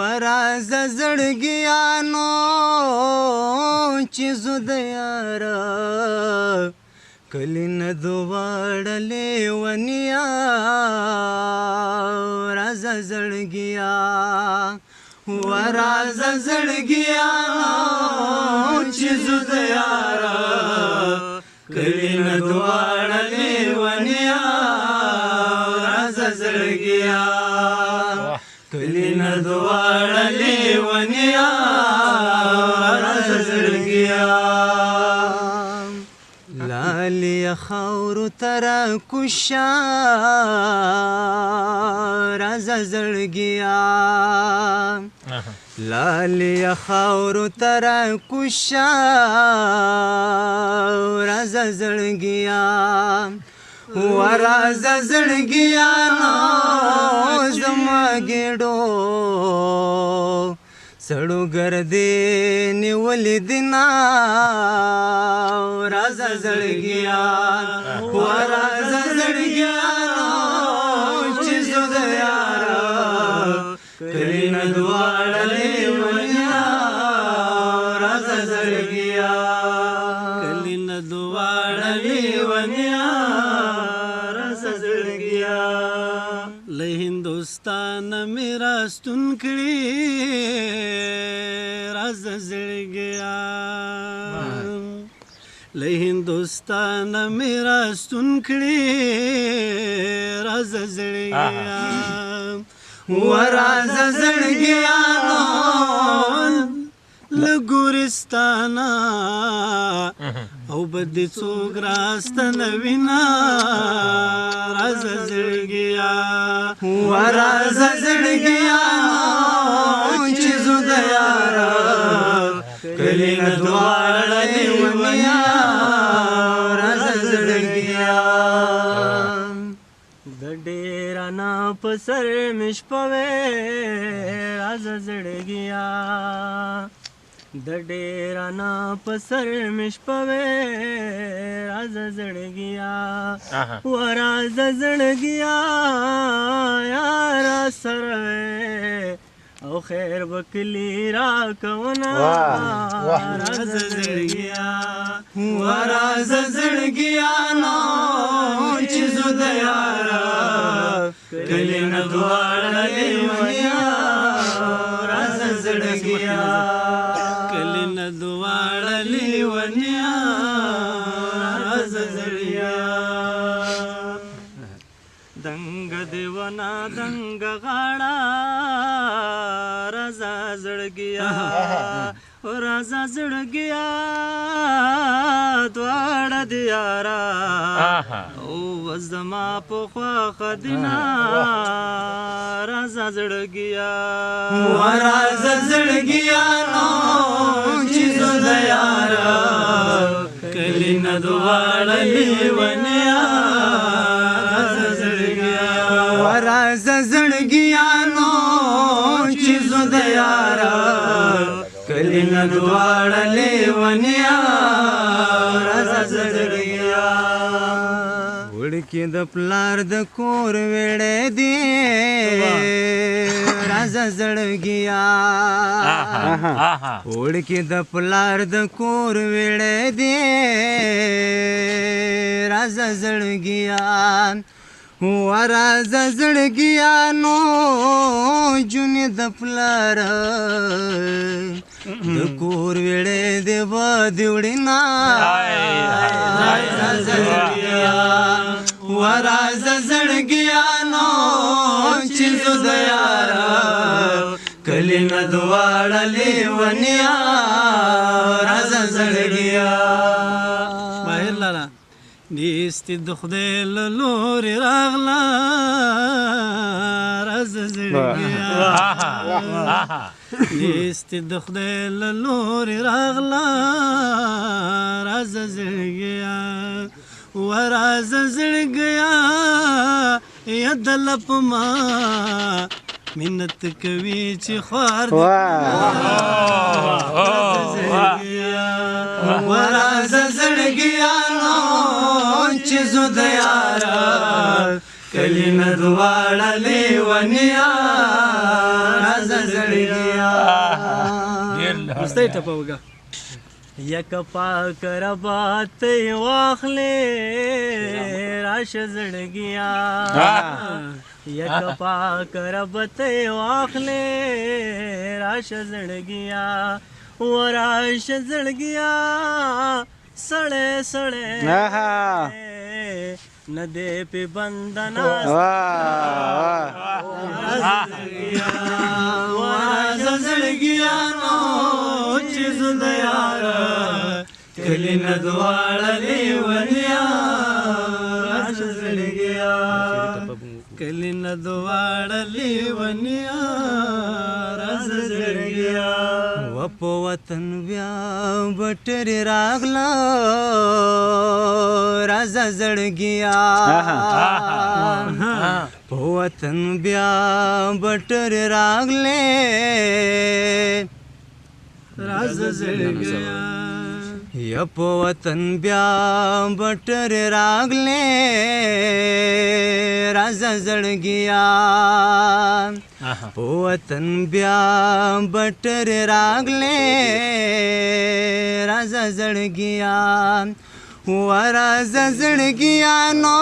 ورازه زړګیانو چې زو د یاره کلی نه دواړه لیونیا ورازه زړګیا ورازه زړګیانو چې زو د یاره کلی نه دواړه لیونیا ورازه زړګیا کلی نه دواړه لیونیا ورازه زړګیا لالی خاورو ترا کوشا رازه زړګیا لالی خاورو ترا کوشا رازه زړګیا ورازه زړګیانو زما ګېډو سړو ګردې نیولې دینا ورازه زړګیا ورازه زړګیانو چې زو د یاره کلی نه دواړه لیونیا ورازه زړګیا کلی نه دواړه لیونیا له هندوستان میرا ستون کړي رازه زړګیا له هندوستان میرا ستون کړي رازه زړګیا ورازه زړګیانو له ګورستانه او بدې څوک راستنوینه رازه زړګیا ورازه زړګیانو چې زو د یاره کلی نه دواړه لیونیا رازه زړګیا د ډېره نه په سر مې شپه وې رازه زړګیا د ډېره نه په سر مې شپه وې رازه زړګیا ورازه زړګیا یاره سره او خیر بکلی را کونا رازه زړګیا ورازه زړګیانو چې زو د یاره کلی نه دواړه لیونیا رازه زړګیا کلی نه دواړه لیونیا رازه زړګیا دنګ دیونا دنګ غاړه رازه زړګیا رازه زړګیا دواړه د یاره او زما په خواخ دینا رازه زړګیا ورازه زړګیانو چې زو د یاره کلی نه دواړه لیونیا رازه زړګیا ورازه زړګیانو چې زو د یاره کلی نه دواړه لیونیا رازه زړګیا وړکې د پلار د کور وړې دی رازه زړګیا وړکې د پلار د کور وړې دی رازه زړګیا ورازه زړګیانو جونې د پلار د کور وړې دی بادې وړینا رازه زړګیا ورازه زړګیانو چې زو د یاره کلی نه دواړه لیونیا رازه زړګیا ماهر لالا نیستی د خدای له لورې راغله رازه زړګیا نیستی د خدای له لورې راغله رازه زړګیا ورازه زړګیا ید لپما منت کوي چې خوار دی ورازه زړګیانو چې زو د یاره کلی نه دواړه لیونیا راځه زړګیا مستۍ ټپه وګه یک پاک ربات واخلې راشه زړګیا یک پاک ربات واخلې راشه زړګیا وراشه زړګیا سړې سړې نه دې په بندنا وراشه زړګیا نو چې زنده یار کلی نه دواړه لیونیا راشه زړګیا کلی نه دواړه لیونیا راشه زړګیا و په وطن بیا بټرې راغله راځه زړګیا په وطن بیا بټرې راغلې راځه زړګیا یا په وطن بیا بټرې راغلې راځه زړګیا په وطن بیا بټرې راغلې راځه زړګیا ورځه زړګیا نو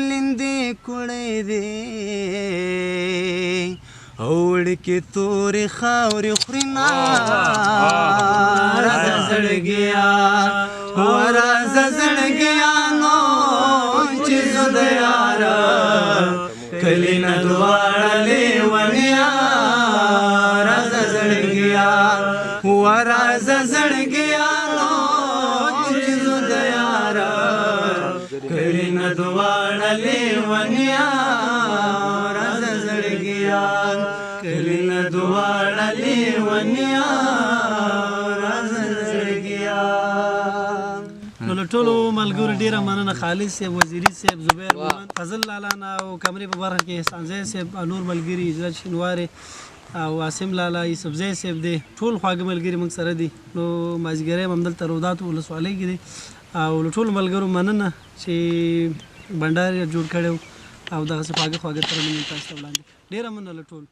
لیندې کړې دې اوړکې تورې خاورې خوري نه راځه زړګیا ورځه زړګیا نو چې زه د یاره کلی نه دواړه لیونیا راځه زړګیا ورځه زړګیا نو چې زه د یاره کلی نه دواړه لیونیا راځه زړګیا کلی نه دواړه لیونیا راځه زړګیا نو له ټولو ملګرو ډیره مننه خالد صاحب وزیري صاحب زبیر مومن فضل لالا نه او کمرې په برخه کې احسان زی صاحب نور ملګري عزت شینوارې او عاصم لالا یوسفزی صاحب دی ټول خواږه ملګري موږ سره دي نو مازدیګری هم همدلته روداتو ولسوالۍ کې دی او له ټولو ملګرو مننه چې بنډار یې جوړ کړی او دغسې خواږه ترانې مې تاسو ته وړاندې ډېره مننه له ټولو